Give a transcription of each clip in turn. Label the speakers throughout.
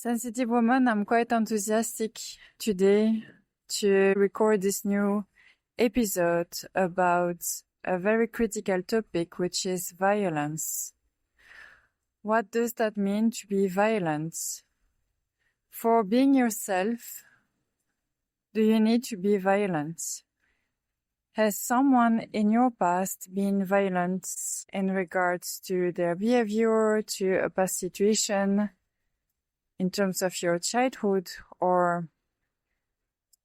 Speaker 1: Sensitive woman, I'm quite enthusiastic today to record this new episode about a very critical topic, which is violence. What does that mean to be violent? For being yourself, do you need to be violent? Has someone in your past been violent in regards to their behavior, to a past situation, in terms of your childhood, or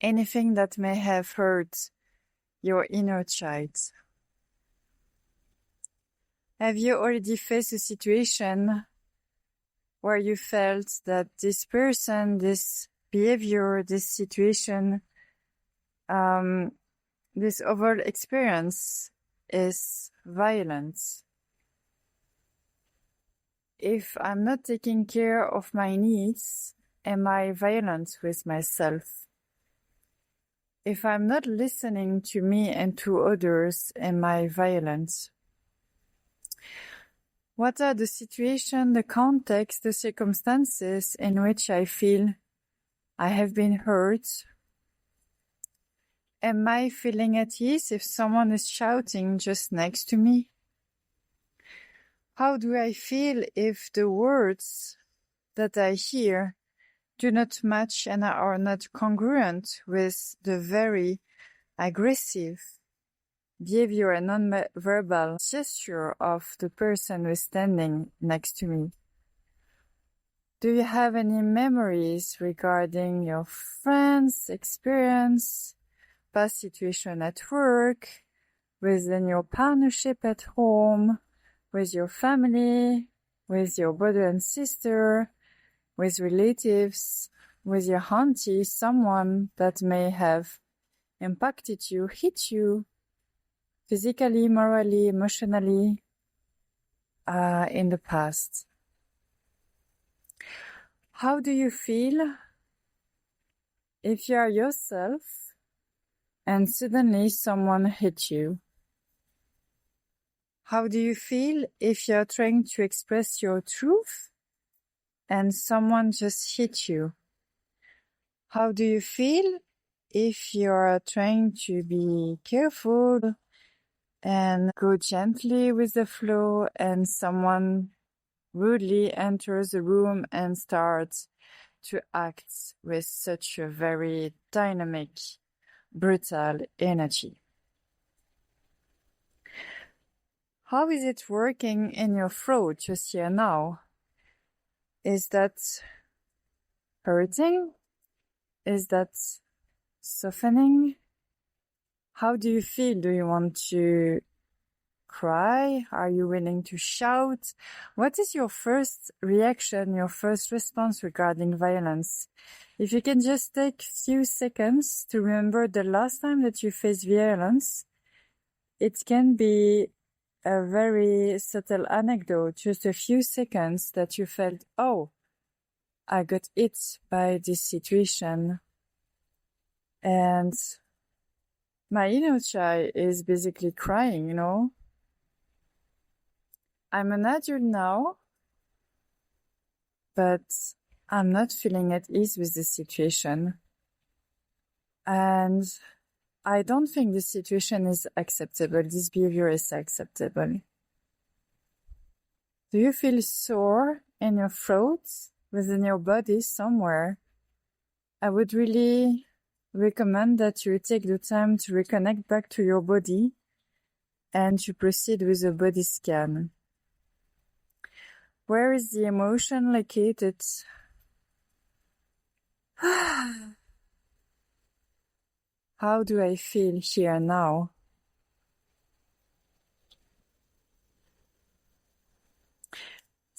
Speaker 1: anything that may have hurt your inner child? Have you already faced a situation where you felt that this person, this behavior, this situation, this overall experience is violent? If I'm not taking care of my needs, am I violent with myself? If I'm not listening to me and to others, am I violent? What are the situation, the context, the circumstances in which I feel I have been hurt? Am I feeling at ease if someone is shouting just next to me? How do I feel if the words that I hear do not match and are not congruent with the very aggressive behavior and non-verbal gesture of the person who is standing next to me? Do you have any memories regarding your friends' experience, past situation at work, within your partnership at home, with your family, with your brother and sister, with relatives, with your auntie, someone that may have impacted you, hit you, physically, morally, emotionally, in the past? How do you feel if you are yourself and suddenly someone hit you? How do you feel if you're trying to express your truth and someone just hit you? How do you feel if you're trying to be careful and go gently with the flow and someone rudely enters the room and starts to act with such a very dynamic, brutal energy? How is it working in your throat just here now? Is that hurting? Is that softening? How do you feel? Do you want to cry? Are you willing to shout? What is your first reaction, your first response regarding violence? If you can just take a few seconds to remember the last time that you faced violence, it can be a very subtle anecdote, just a few seconds that you felt, oh, I got hit by this situation. And my inner child is basically crying, you know. I'm an adult now, but I'm not feeling at ease with the situation. And I don't think this situation is acceptable. This behavior is acceptable. Do you feel sore in your throat, within your body somewhere? I would really recommend that you take the time to reconnect back to your body and to proceed with a body scan. Where is the emotion located? How do I feel here now?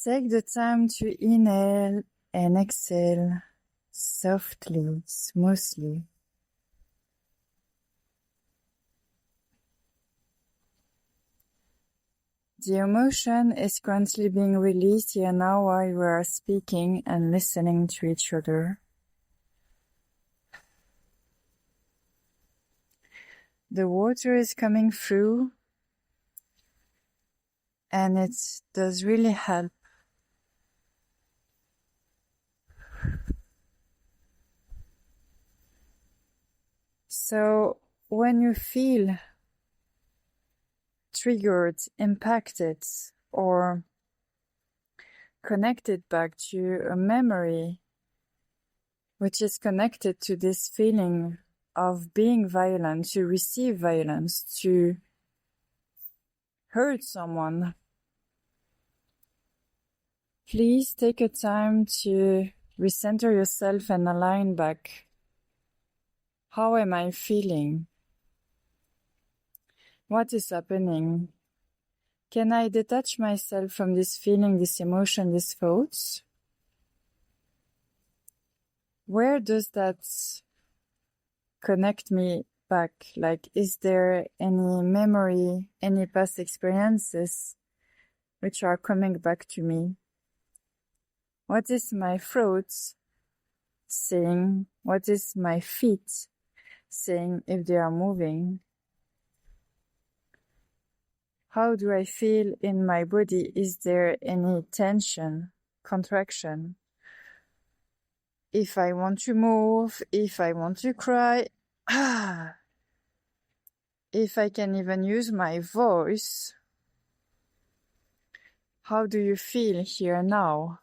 Speaker 1: Take the time to inhale and exhale softly, smoothly. The emotion is currently being released here now while we are speaking and listening to each other. The water is coming through, and it does really help So when you feel triggered, impacted, or connected back to a memory which is connected to this feeling of being violent, to receive violence, to hurt someone, please take a time to recenter yourself and align back. How am I feeling? What is happening? Can I detach myself from this feeling, this emotion, these thoughts? Where does that connect me back? Like, is there any memory, any past experiences which are coming back to me? What is my throat saying? What is my feet saying if they are moving? How do I feel in my body? Is there any tension, contraction? If I want to move, if I want to cry, if I can even use my voice, how do you feel here now?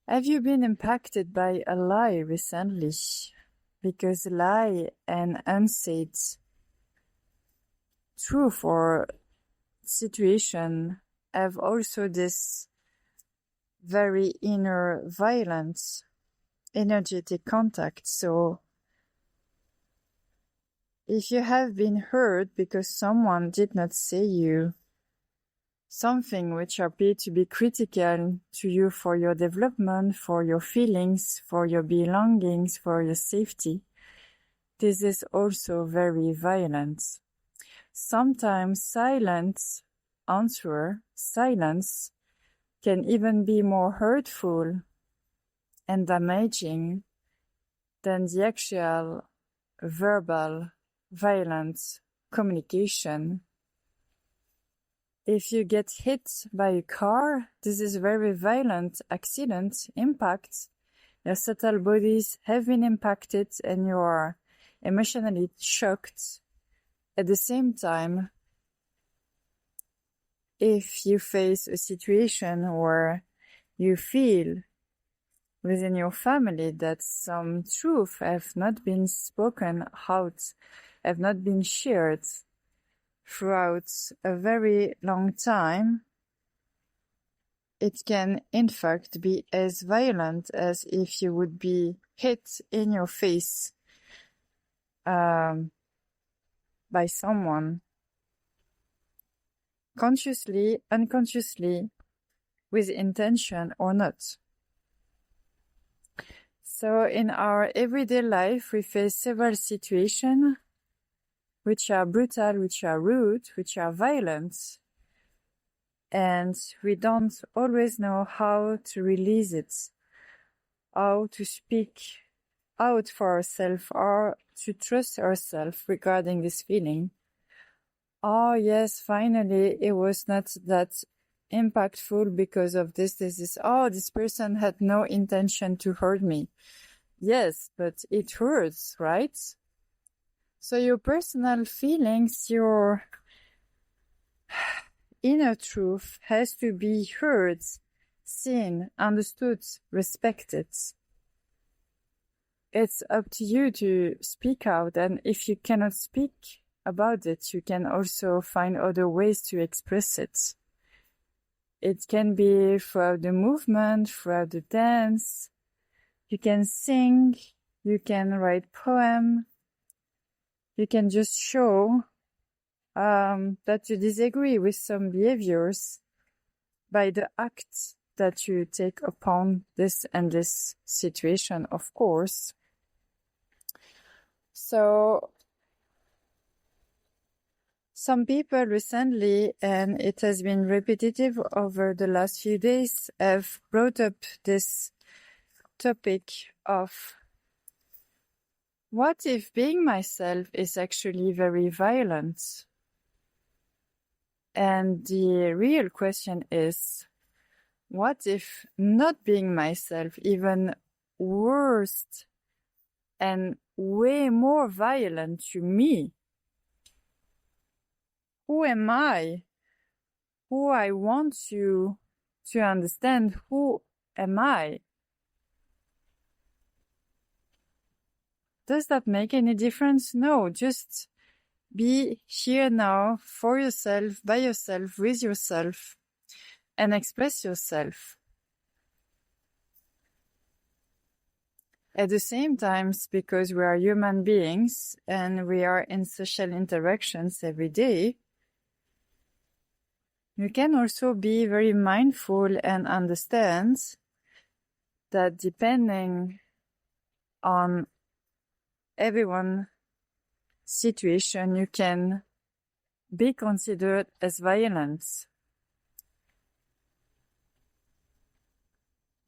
Speaker 1: Have you been impacted by a lie recently? Because lie and unsaid truth or situation have also this very inner violence, energetic contact. So if you have been hurt because someone did not say you something which appeared to be critical to you for your development, for your feelings, for your belongings, for your safety, this is also very violent. Sometimes silence can even be more hurtful and damaging than the actual verbal violent communication. If you get hit by a car, this is a very violent accident, impact. Your subtle bodies have been impacted and you are emotionally shocked. At the same time, if you face a situation where you feel within your family that some truth have not been spoken out, have not been shared throughout a very long time, it can in fact be as violent as if you would be hit in your face by someone. Consciously, unconsciously, with intention or not. So in our everyday life, we face several situations which are brutal, which are rude, which are violent, and we don't always know how to release it, how to speak out for ourselves, or to trust ourselves regarding this feeling. Oh yes, finally, it was not that impactful because of this. Oh, this person had no intention to hurt me. Yes, but it hurts, right? So your personal feelings, your inner truth has to be heard, seen, understood, respected. It's up to you to speak out, and if you cannot speak about it, you can also find other ways to express it. It can be throughout the movement, throughout the dance. You can sing, you can write poem, you can just show that you disagree with some behaviors by the act that you take upon this and this situation, of course. So some people recently, and it has been repetitive over the last few days, have brought up this topic of what if being myself is actually very violent? And the real question is, What if not being myself, even worse and way more violent to me? Who am I? Who I want you to understand, who am I? Does that make any difference? No, just be here now for yourself, by yourself, with yourself, and express yourself. At the same time, because we are human beings and we are in social interactions every day, you can also be very mindful and understand that depending on everyone's situation, you can be considered as violence.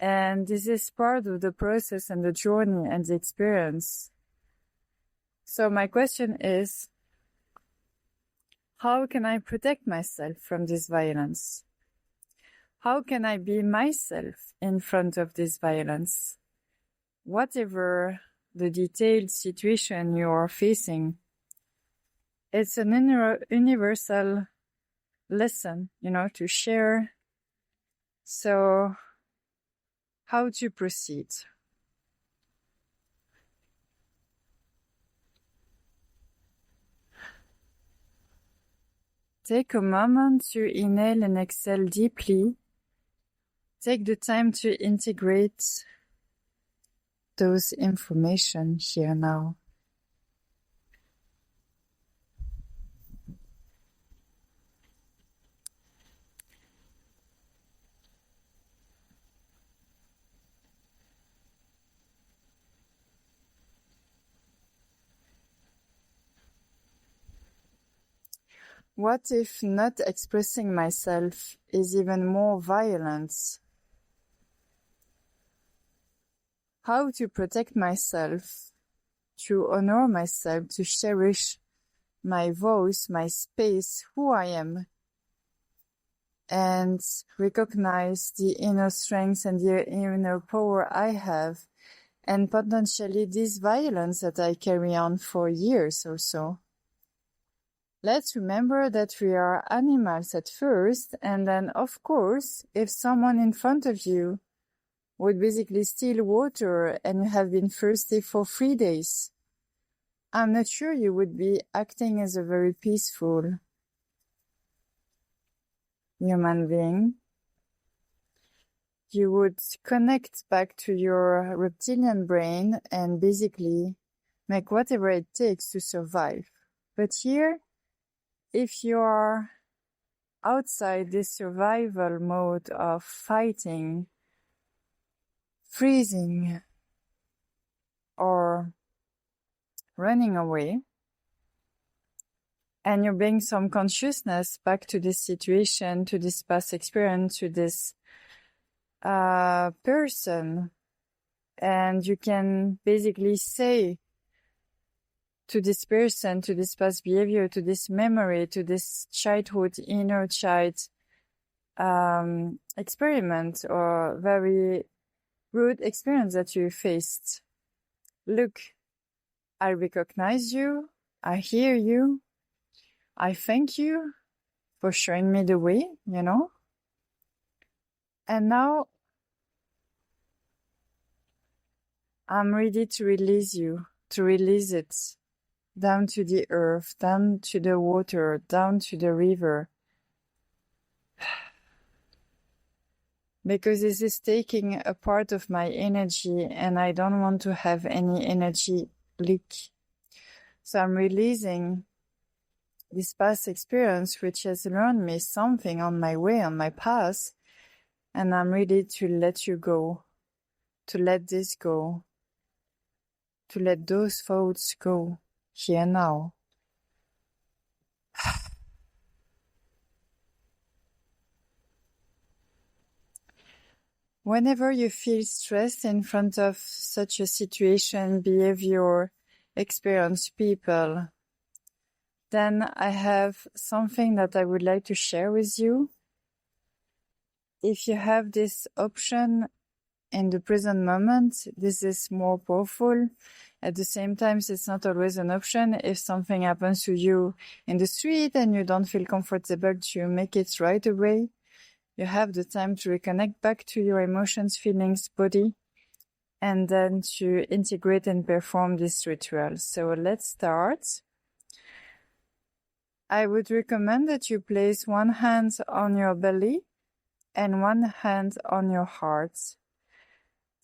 Speaker 1: And this is part of the process and the journey and the experience. So my question is, how can I protect myself from this violence? How can I be myself in front of this violence? Whatever the detailed situation you are facing, it's an universal lesson, to share. So, how to proceed? Take a moment to inhale and exhale deeply. Take the time to integrate those information here now. What if not expressing myself is even more violence? How to protect myself, to honor myself, to cherish my voice, my space, who I am, and recognize the inner strength and the inner power I have, and potentially this violence that I carry on for years or so. Let's remember that we are animals at first, and then, of course, if someone in front of you would basically steal water and you have been thirsty for 3 days, I'm not sure you would be acting as a very peaceful human being. You would connect back to your reptilian brain and basically make whatever it takes to survive. But here, if you are outside this survival mode of fighting, freezing, or running away, and you bring some consciousness back to this situation, to this past experience, to this person, and you can basically say to this person, to this past behavior, to this memory, to this childhood, inner child experiment or very rude experience that you faced. Look, I recognize you, I hear you, I thank you for showing me the way, and now I'm ready to release you, to release it down to the earth, down to the water, down to the river. Because this is taking a part of my energy and I don't want to have any energy leak. So I'm releasing this past experience which has learned me something on my way, on my path, and I'm ready to let you go, to let this go, to let those thoughts go. Here now. Whenever you feel stressed in front of such a situation, behavior, experience, people, then I have something that I would like to share with you. if you have this option in the present moment, this is more powerful. At the same time, it's not always an option. If something happens to you in the street and you don't feel comfortable to make it right away, you have the time to reconnect back to your emotions, feelings, body, and then to integrate and perform this ritual. So let's start. I would recommend that you place one hand on your belly and one hand on your heart.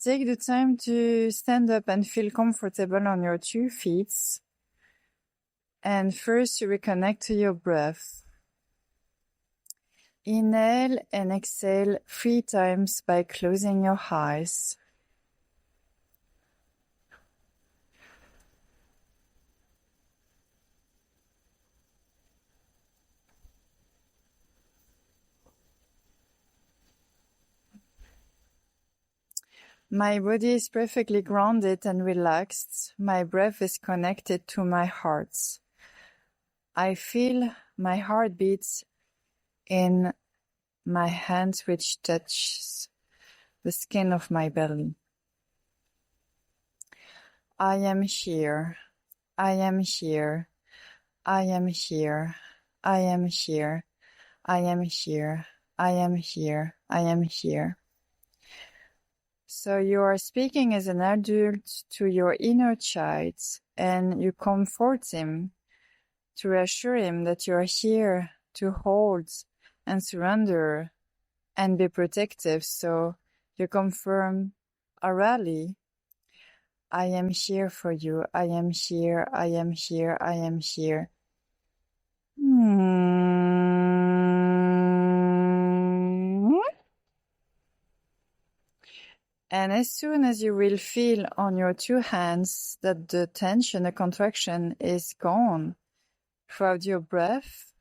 Speaker 1: Take the time to stand up and feel comfortable on your 2 feet. And first you reconnect to your breath. Inhale and exhale 3 times by closing your eyes. My body is perfectly grounded and relaxed. My breath is connected to my heart. I feel my heartbeat in my hand, which touches the skin of my belly. I am here. I am here. I am here. I am here. I am here. I am here. I am here. So you are speaking as an adult to your inner child, and you comfort him to reassure him that you are here to hold and surrender and be protective. So you confirm orally, I am here for you. I am here. I am here. I am here. And as soon as you will feel on your 2 hands that the tension, the contraction is gone throughout your breath,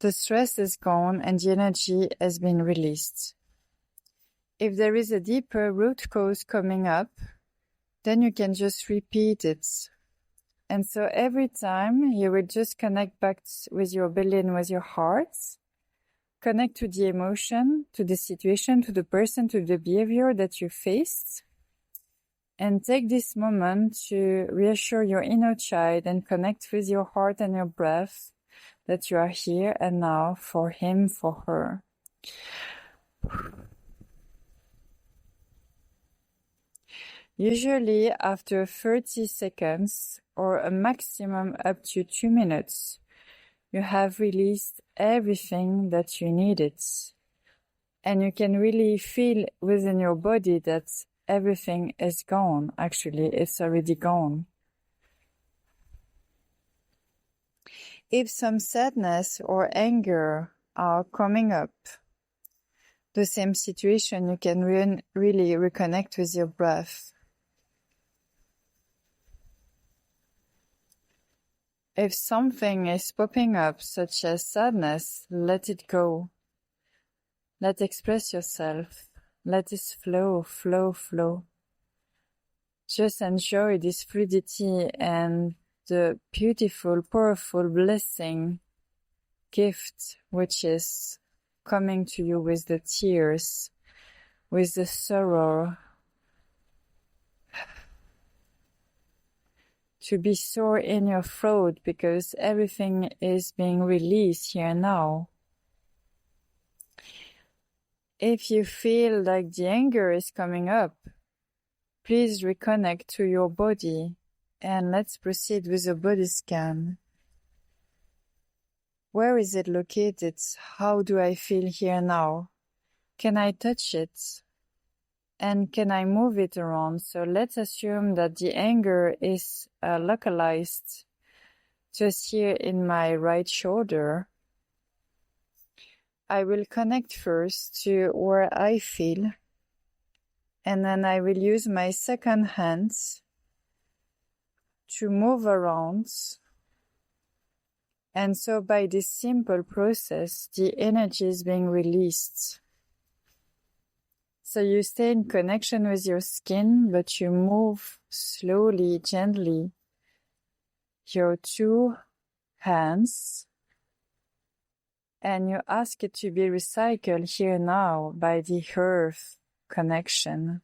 Speaker 1: the stress is gone and the energy has been released. If there is a deeper root cause coming up, then you can just repeat it. And so every time you will just connect back with your belly and with your heart. Connect to the emotion, to the situation, to the person, to the behavior that you faced. And take this moment to reassure your inner child and connect with your heart and your breath that you are here and now for him, for her. Usually after 30 seconds or a maximum up to 2 minutes, you have released everything that you needed. And you can really feel within your body that everything is gone. Actually, it's already gone. If some sadness or anger are coming up, the same situation, you can really reconnect with your breath. If something is popping up, such as sadness, let it go. Let express yourself. Let it flow, flow, flow. Just enjoy this fluidity and the beautiful, powerful blessing, gift, which is coming to you with the tears, with the sorrow. To be sore in your throat because everything is being released here now. If you feel like the anger is coming up, please reconnect to your body and let's proceed with a body scan. Where is it located? How do I feel here now? Can I touch it? And can I move it around? So let's assume that the anger is localized just here in my right shoulder. I will connect first to where I feel, and then I will use my second hand to move around. And so by this simple process, the energy is being released. So you stay in connection with your skin, but you move slowly, gently, your 2 hands and you ask it to be recycled here now by the earth connection.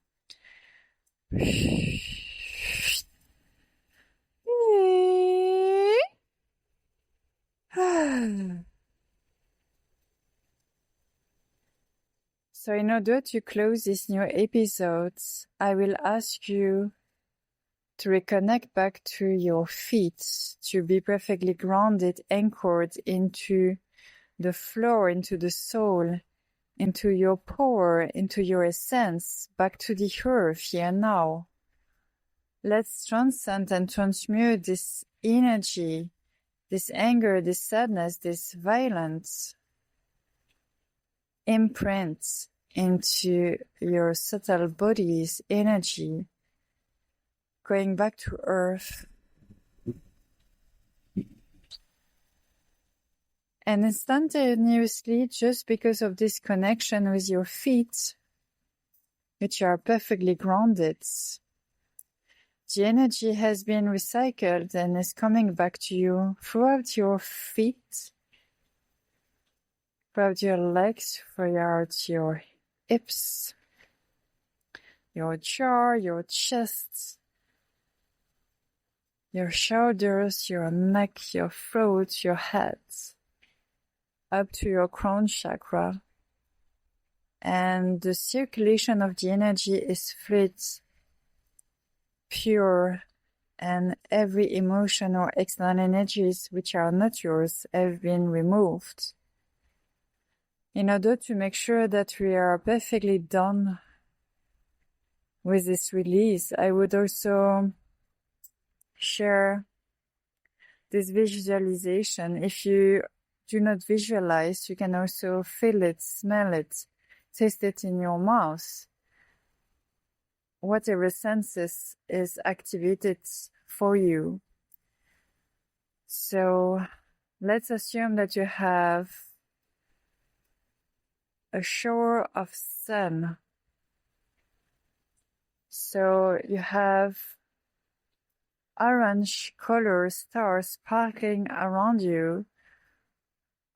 Speaker 1: So in order to close this new episode, I will ask you to reconnect back to your feet, to be perfectly grounded, anchored into the floor, into the soul, into your power, into your essence, back to the earth here now. Let's transcend and transmute this energy, this anger, this sadness, this violence imprint into your subtle body's energy, going back to earth. And instantaneously, just because of this connection with your feet, which are perfectly grounded, the energy has been recycled and is coming back to you throughout your feet, throughout your legs, throughout your hips, your jaw, your chest, your shoulders, your neck, your throat, your head, up to your crown chakra. And the circulation of the energy is fluid, pure, and every emotion or external energies which are not yours have been removed. In order to make sure that we are perfectly done with this release, I would also share this visualization. If you do not visualize, you can also feel it, smell it, taste it in your mouth. Whatever senses is activated for you. So let's assume that you have a shower of sun. So you have orange color stars sparkling around you,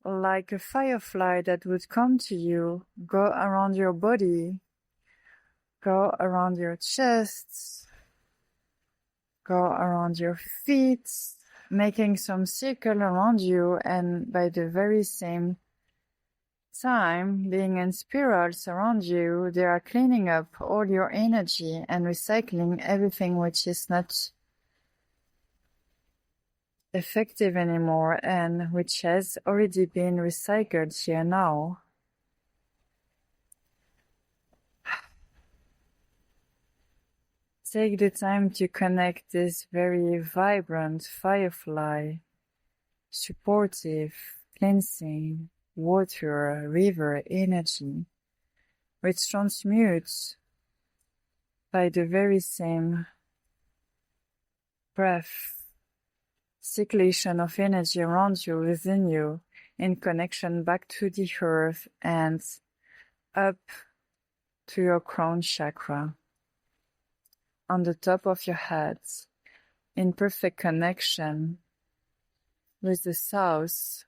Speaker 1: like a firefly that would come to you, go around your body, go around your chest, go around your feet, making some circle around you, and by the very same time, being in spirals around you, they are cleaning up all your energy and recycling everything which is not effective anymore and which has already been recycled here now. Take the time to connect this very vibrant firefly, supportive, cleansing, water, river energy, which transmutes by the very same breath, circulation of energy around you, within you, in connection back to the earth and up to your crown chakra, on the top of your head, in perfect connection with the south.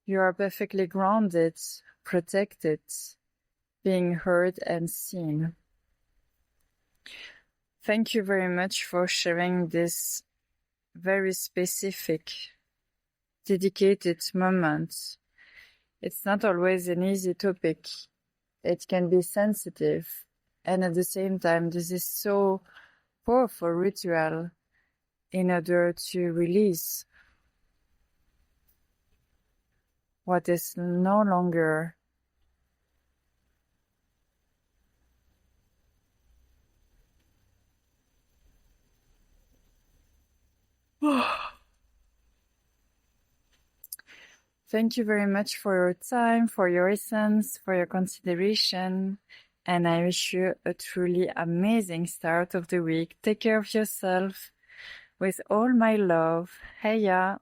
Speaker 1: You are perfectly grounded, protected, being heard and seen. Thank you very much for sharing this very specific, dedicated moment. It's not always an easy topic. It can be sensitive. And at the same time, this is so powerful ritual in order to release what is no longer Thank you very much for your time, for your essence, for your consideration, and I wish you a truly amazing start of the week. Take care of yourself with all my love. Heya!